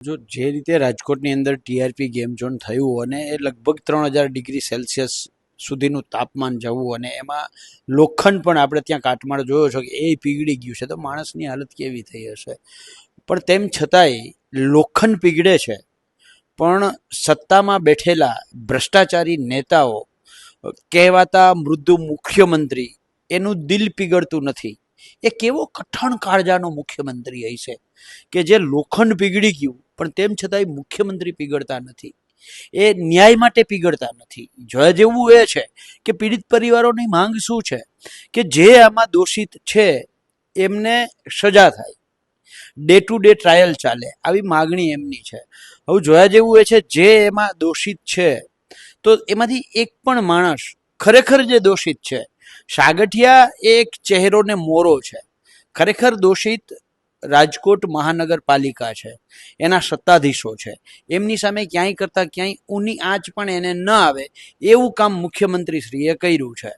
જો જે રીતે રાજકોટની અંદર ટીઆરપી ગેમ ઝોન થયું અને એ લગભગ 3000 ડિગ્રી સેલ્સિયસ સુધીનું તાપમાન જવું અને એમાં લોખંડ પણ આપણે ત્યાં કાટમાળ જોયો છો કે એ પીગળી ગયું છે, તો માણસની હાલત કેવી થઈ હશે. પણ તેમ છતાંય લોખંડ પીગળે છે, પણ સત્તામાં બેઠેલા ભ્રષ્ટાચારી નેતાઓ કહેવાતા મૃદુ મુખ્યમંત્રી એનું દિલ પીગળતું નથી. એ કેવો કઠણ કાળજાનો મુખ્યમંત્રી હશે કે જે લોખંડ પીગળી ગયું પણ તેમ છતાંય મુખ્યમંત્રી પીગળતા નથી. એ ન્યાય માટે પીગળતા નથી. જોયા જેવું એ છે કે પીડિત પરિવારોની માંગ શું છે કે જે આમાં દોષિત છે એમને સજા થાય, ડે ટુ ડે ટ્રાયલ ચાલે, આવી માગણી એમની છે. હવે જોયા જેવું એ છે જે એમાં દોષિત છે તો એમાંથી એક પણ માણસ ખરેખર જે દોષિત છે, સાગઠિયા એ એક ચહેરો ને મોરો છે. ખરેખર દોષિત રાજકોટ મહાનગરપાલિકા છે, એના સત્તાધીશો છે. એમની સામે ક્યાંય કરતાં ક્યાંય ઊની આંચ પણ એને ન આવે એવું કામ મુખ્યમંત્રીશ્રીએ કર્યું છે.